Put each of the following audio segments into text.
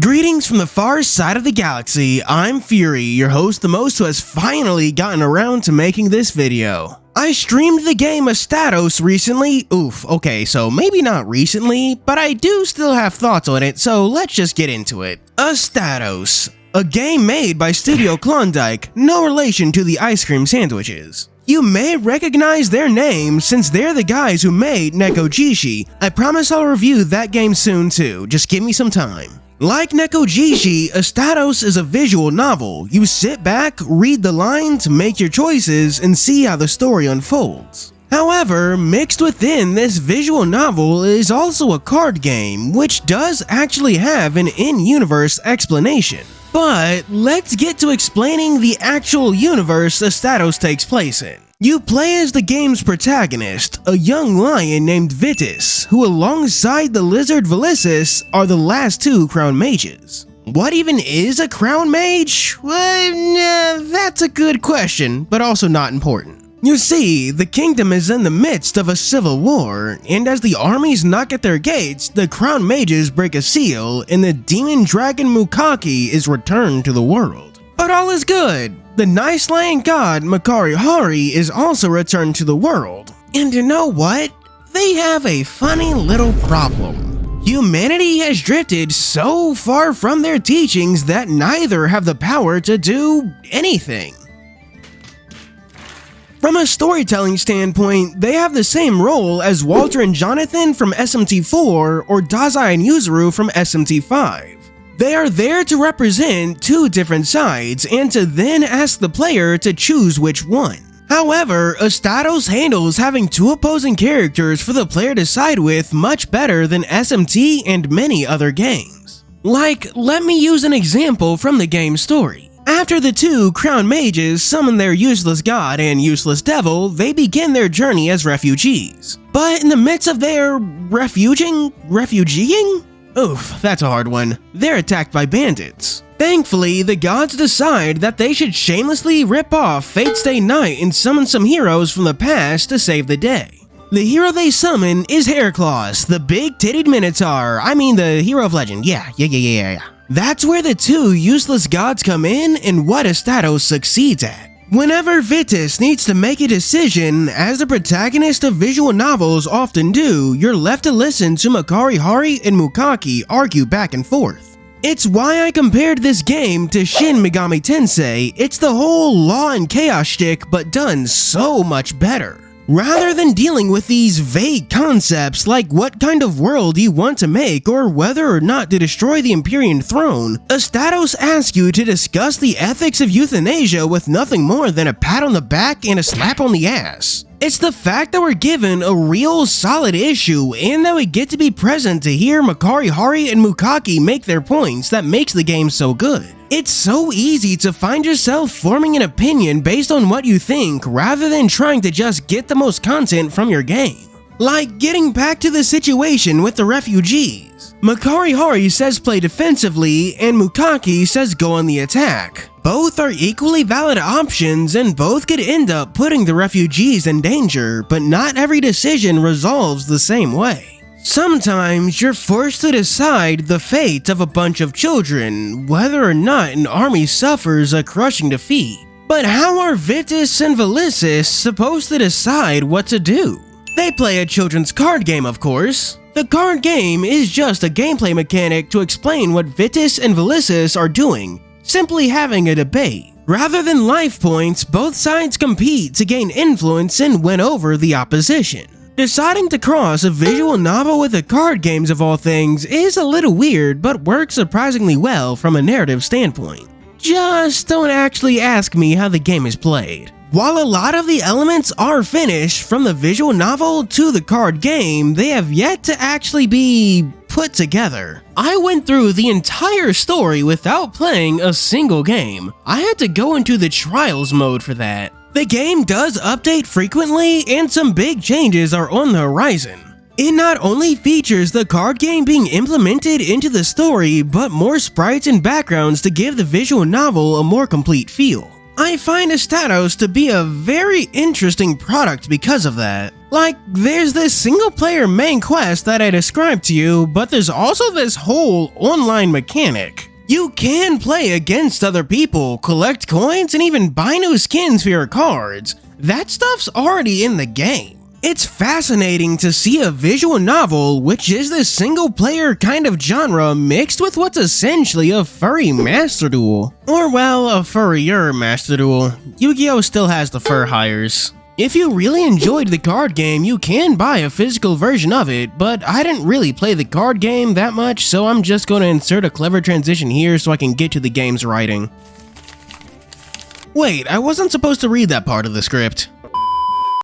Greetings from the far side of the galaxy, I'm Fury, your host, the most who has finally gotten around to making this video. I streamed the game Astatos recently. Okay, so maybe not recently, but I do still have thoughts on it, so let's just get into it. Astatos, a game made by Studio Klondike, no relation to the ice cream sandwiches. You may recognize their name since they're the guys who made Nekojishi. I promise I'll review that game soon too, just give me some time. Like Nekojishi, Astatos is a visual novel. You sit back, read the lines, make your choices, and see how the story unfolds. However, mixed within this visual novel is also a card game, which does actually have an in-universe explanation. But let's get to explaining the actual universe Astatos takes place in. You play as the game's protagonist, a young lion named Vitis, who alongside the lizard Valisis are the last two crown mages. What even is a crown mage? Well, that's a good question, but also not important. You see, the kingdom is in the midst of a civil war, and as the armies knock at their gates, the crown mages break a seal, and the demon dragon Mukaki is returned to the world. But all is good. The nice lion god Makari Hari is also returned to the world. And you know what? They have a funny little problem. Humanity has drifted so far from their teachings that neither have the power to do anything. From a storytelling standpoint, they have the same role as Walter and Jonathan from SMT4 or Dazai and Yuzuru from SMT5. They are there to represent two different sides and to then ask the player to choose which one. However, Astatos handles having two opposing characters for the player to side with much better than SMT and many other games. Like, let me use an example from the game's story. After the two crown mages summon their useless god and useless devil, they begin their journey as refugees. But in the midst of their refugeeing? Oof, that's a hard one. They're attacked by bandits. Thankfully, the gods decide that they should shamelessly rip off Fate's Day Night and summon some heroes from the past to save the day. The hero they summon is Hairclaws, the big-titted minotaur. I mean the hero of legend, yeah. That's where the two useless gods come in and what Astatos succeeds at. Whenever Vitis needs to make a decision, as the protagonist of visual novels often do, you're left to listen to Makari Hari and Mukaki argue back and forth. It's why I compared this game to Shin Megami Tensei. It's the whole law and chaos shtick, but done so much better. Rather than dealing with these vague concepts like what kind of world you want to make or whether or not to destroy the Empyrean throne, Astatos asks you to discuss the ethics of euthanasia with nothing more than a pat on the back and a slap on the ass. It's the fact that we're given a real solid issue and that we get to be present to hear Makari Hari and Mukaki make their points that makes the game so good. It's so easy to find yourself forming an opinion based on what you think rather than trying to just get the most content from your game. Like getting back to the situation with the refugees. Makari Hari says play defensively and Mukaki says go on the attack. Both are equally valid options and both could end up putting the refugees in danger, but not every decision resolves the same way. Sometimes you're forced to decide the fate of a bunch of children, whether or not an army suffers a crushing defeat. But how are Vitis and Valisis supposed to decide what to do? They play a children's card game, of course. The card game is just a gameplay mechanic to explain what Vitis and Valisis are doing, simply having a debate. Rather than life points, both sides compete to gain influence and win over the opposition. Deciding to cross a visual novel with the card games of all things is a little weird, but works surprisingly well from a narrative standpoint. Just don't actually ask me how the game is played. While a lot of the elements are finished, from the visual novel to the card game, they have yet to actually be put together. I went through the entire story without playing a single game. I had to go into the trials mode for that. The game does update frequently and some big changes are on the horizon. It not only features the card game being implemented into the story, but more sprites and backgrounds to give the visual novel a more complete feel. I find Astatos to be a very interesting product because of that. Like, there's this single-player main quest that I described to you, but there's also this whole online mechanic. You can play against other people, collect coins, and even buy new skins for your cards. That stuff's already in the game. It's fascinating to see a visual novel, which is this single-player kind of genre mixed with what's essentially a furry master duel. Or well, a furrier master duel. Yu-Gi-Oh! Still has the fur hires. If you really enjoyed the card game, you can buy a physical version of it, but I didn't really play the card game that much, so I'm just going to insert a clever transition here so I can get to the game's writing. Wait, I wasn't supposed to read that part of the script.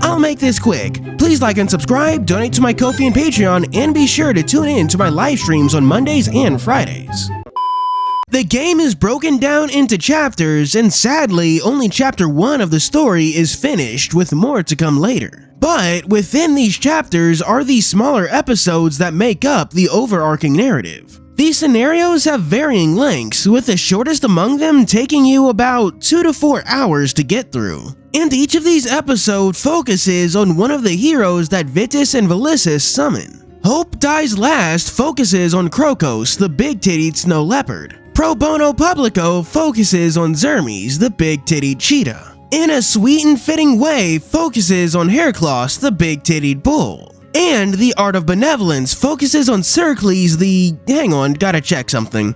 I'll make this quick. Please like and subscribe, donate to my Ko-fi and Patreon, and be sure to tune in to my live streams on Mondays and Fridays. The game is broken down into chapters, and sadly, only chapter 1 of the story is finished, with more to come later. But within these chapters are these smaller episodes that make up the overarching narrative. These scenarios have varying lengths, with the shortest among them taking you about 2 to 4 hours to get through. And each of these episodes focuses on one of the heroes that Vitis and Valisis summon. Hope Dies Last focuses on Krokos, the big-tittied snow leopard. Pro Bono Publico focuses on Zermes, the big-tittied cheetah. In a sweet and fitting way focuses on Heracloss, the big-tittied bull. And the Art of Benevolence focuses on Cercles, the... hang on, gotta check something.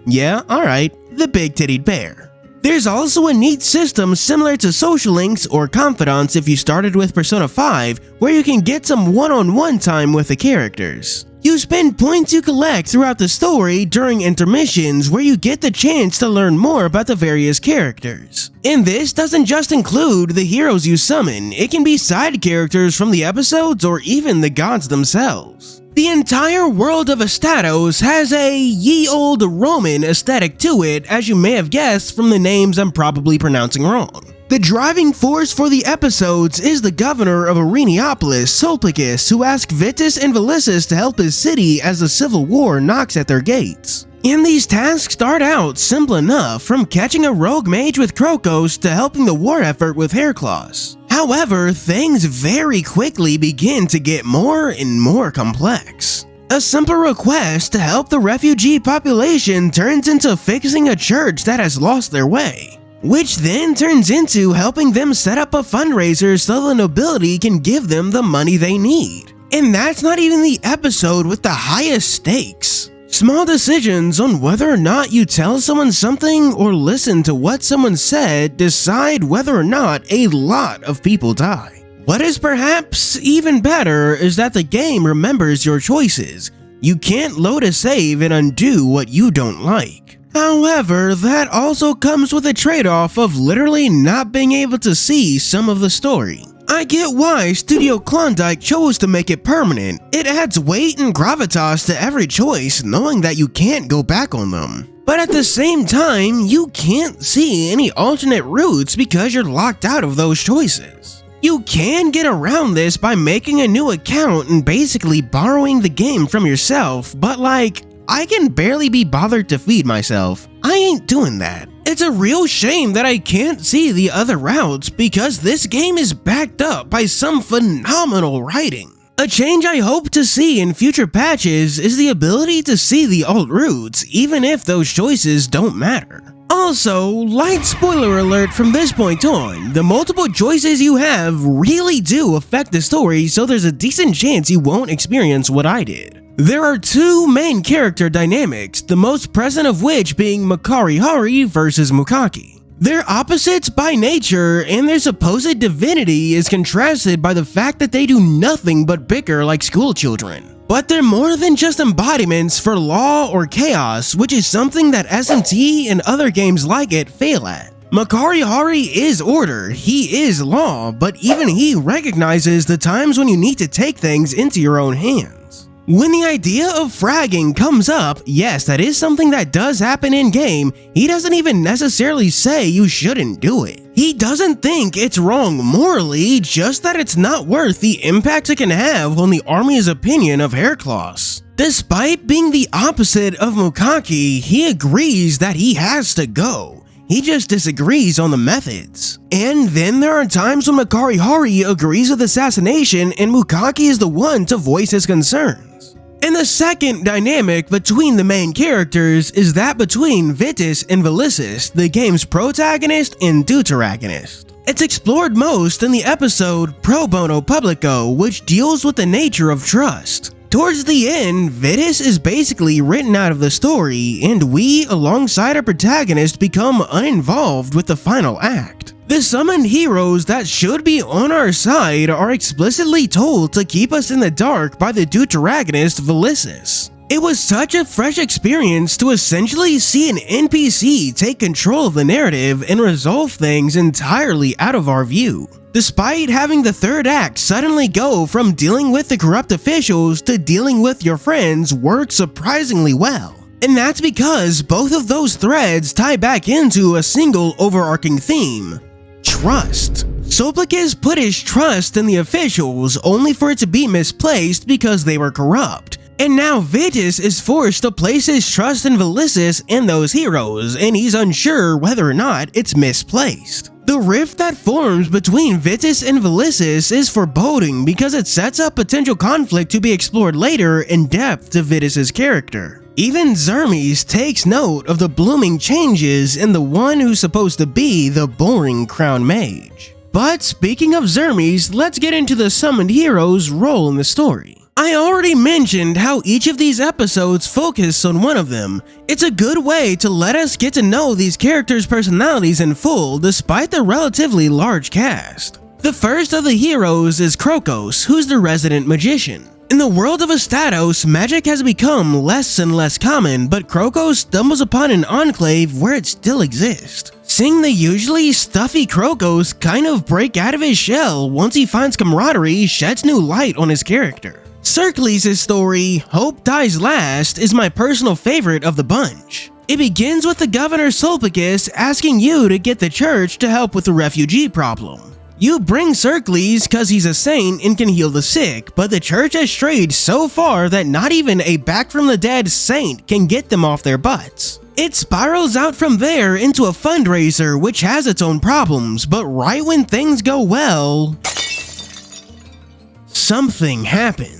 Yeah, alright, the big-tittied bear. There's also a neat system similar to Social Links or Confidants if you started with Persona 5, where you can get some one-on-one time with the characters. You spend points you collect throughout the story during intermissions where you get the chance to learn more about the various characters. And this doesn't just include the heroes you summon, it can be side characters from the episodes or even the gods themselves. The entire world of Astatos has a ye olde Roman aesthetic to it, as you may have guessed from the names I'm probably pronouncing wrong. The driving force for the episodes is the governor of Areniopolis, Sulpicus, who asked Vitis and Valisis to help his city as the civil war knocks at their gates. And these tasks start out simple enough, from catching a rogue mage with Krokos to helping the war effort with Heracloss. However, things very quickly begin to get more and more complex. A simple request to help the refugee population turns into fixing a church that has lost their way, which then turns into helping them set up a fundraiser so the nobility can give them the money they need. And that's not even the episode with the highest stakes. Small decisions on whether or not you tell someone something or listen to what someone said decide whether or not a lot of people die. What is perhaps even better is that the game remembers your choices. You can't load a save and undo what you don't like. However, that also comes with a trade-off of literally not being able to see some of the story. I get why Studio Klondike chose to make it permanent. It adds weight and gravitas to every choice, knowing that you can't go back on them. But at the same time, you can't see any alternate routes because you're locked out of those choices. You can get around this by making a new account and basically borrowing the game from yourself, but like, I can barely be bothered to feed myself. I ain't doing that. It's a real shame that I can't see the other routes because this game is backed up by some phenomenal writing. A change I hope to see in future patches is the ability to see the alt routes even if those choices don't matter. Also, light spoiler alert from this point on, the multiple choices you have really do affect the story, so there's a decent chance you won't experience what I did. There are two main character dynamics, the most present of which being Makari Hari versus Mukaki. They're opposites by nature, and their supposed divinity is contrasted by the fact that they do nothing but bicker like schoolchildren. But they're more than just embodiments for law or chaos, which is something that SMT and other games like it fail at. Makari Hari is order, he is law, but even he recognizes the times when you need to take things into your own hands. When the idea of fragging comes up, yes, that is something that does happen in-game, he doesn't even necessarily say you shouldn't do it. He doesn't think it's wrong morally, just that it's not worth the impact it can have on the army's opinion of Heracloss. Despite being the opposite of Mukaki, he agrees that he has to go. he just disagrees on the methods. And then there are times when Makari Hari agrees with assassination and Mukaki is the one to voice his concerns. And the second dynamic between the main characters is that between Vitis and Velisis, the game's protagonist and deuteragonist. It's explored most in the episode Pro Bono Publico, which deals with the nature of trust. Towards the end, Vitis is basically written out of the story, and we, alongside our protagonist, become uninvolved with the final act. The summoned heroes that should be on our side are explicitly told to keep us in the dark by the deuteragonist Velisis. It was such a fresh experience to essentially see an NPC take control of the narrative and resolve things entirely out of our view. Despite having the third act suddenly go from dealing with the corrupt officials to dealing with your friends work surprisingly well. And that's because both of those threads tie back into a single overarching theme: trust. Sulpicius put his trust in the officials only for it to be misplaced because they were corrupt. And now Vitis is forced to place his trust in Velisis and those heroes, and he's unsure whether or not it's misplaced. The rift that forms between Vitis and Velisis is foreboding because it sets up potential conflict to be explored later in depth to Vitis' character. Even Zermes takes note of the blooming changes in the one who's supposed to be the boring crown mage. But speaking of Zermes, let's get into the summoned hero's role in the story. I already mentioned how each of these episodes focus on one of them. It's a good way to let us get to know these characters' personalities in full despite the relatively large cast. The first of the heroes is Krokos, who's the resident magician. In the world of Astatos, magic has become less and less common, but Krokos stumbles upon an enclave where it still exists. Seeing the usually stuffy Krokos kind of break out of his shell once he finds camaraderie sheds new light on his character. Circles' story, Hope Dies Last, is my personal favorite of the bunch. It begins with the governor Sulpicius asking you to get the church to help with the refugee problem. You bring Circles cause he's a saint and can heal the sick, but the church has strayed so far that not even a back from the dead saint can get them off their butts. It spirals out from there into a fundraiser which has its own problems, but right when things go well, something happens.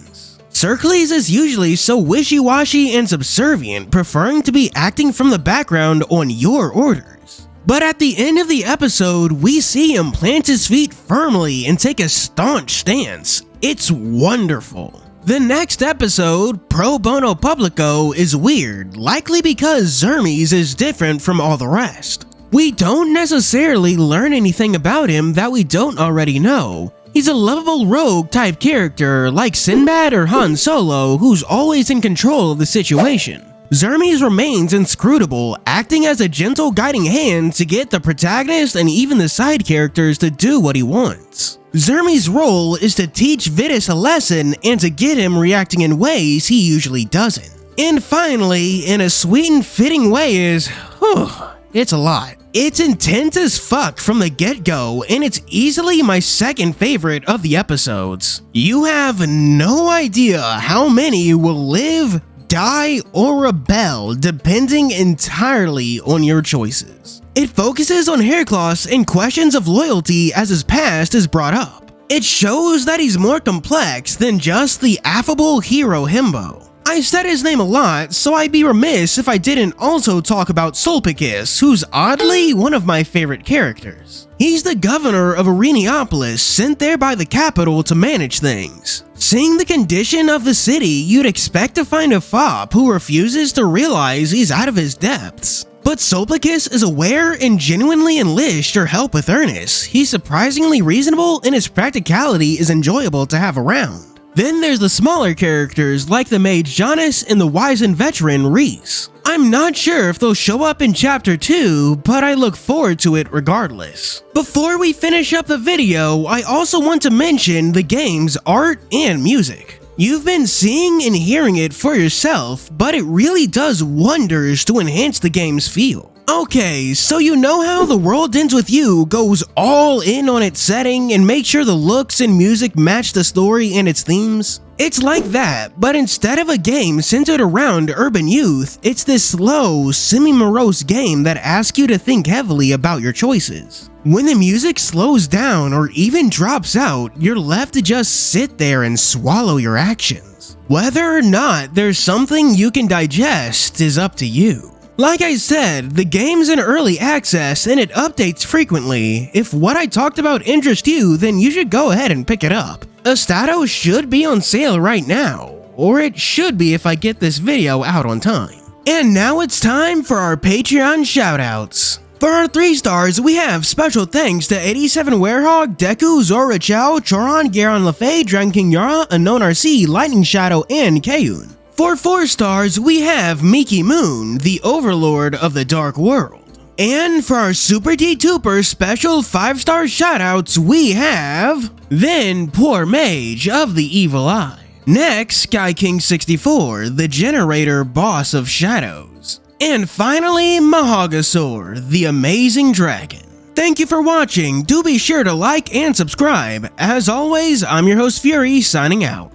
Circles is usually so wishy-washy and subservient, preferring to be acting from the background on your orders. But at the end of the episode, we see him plant his feet firmly and take a staunch stance. It's wonderful. The next episode, Pro Bono Publico, is weird, likely because Zermes is different from all the rest. We don't necessarily learn anything about him that we don't already know. He's a lovable rogue type character like Sinbad or Han Solo who's always in control of the situation. Zermes remains inscrutable, acting as a gentle guiding hand to get the protagonist and even the side characters to do what he wants. Zermes' role is to teach Vitis a lesson and to get him reacting in ways he usually doesn't. And finally, in a sweet and fitting way is, it's a lot. It's intense as fuck from the get-go, and it's easily my second favorite of the episodes. You have no idea how many will live, die, or rebel depending entirely on your choices. It focuses on Heraclos and questions of loyalty as his past is brought up. It shows that he's more complex than just the affable hero himbo. I said his name a lot, so I'd be remiss if I didn't also talk about Sulpicius, who's oddly one of my favorite characters. He's the governor of Areniopolis, sent there by the capital to manage things. Seeing the condition of the city, you'd expect to find a fop who refuses to realize he's out of his depths. But Sulpicius is aware and genuinely enlists your help with Ernest. He's surprisingly reasonable and his practicality is enjoyable to have around. Then there's the smaller characters like the mage Janus and the wizened veteran Reese. I'm not sure if they'll show up in chapter 2, but I look forward to it regardless. Before we finish up the video, I also want to mention the game's art and music. You've been seeing and hearing it for yourself, but it really does wonders to enhance the game's feel. Okay, so you know how The World Ends With You goes all in on its setting and makes sure the looks and music match the story and its themes? It's like that, but instead of a game centered around urban youth, it's this slow, semi-morose game that asks you to think heavily about your choices. When the music slows down or even drops out, you're left to just sit there and swallow your actions. Whether or not there's something you can digest is up to you. Like I said, the game's in early access and it updates frequently. If what I talked about interests you, then you should go ahead and pick it up. Astatos should be on sale right now, or it should be if I get this video out on time. And now it's time for our Patreon shoutouts. For our 3 stars, we have special thanks to 87 Werehog, Deku, Zora Chow, Choron, Garon Lafay, Dragon King Yara, Unknown RC, Lightning Shadow, and Kayun. For 4 stars, we have Miki Moon, the overlord of the Dark World. And for our Super D-Tuber special 5-star shoutouts, we have Then Poor Mage of the Evil Eye. Next, Sky King 64, the generator boss of shadows. And finally, Mahagasaur, the amazing dragon. Thank you for watching. Do be sure to like and subscribe. As always, I'm your host Fury, signing out.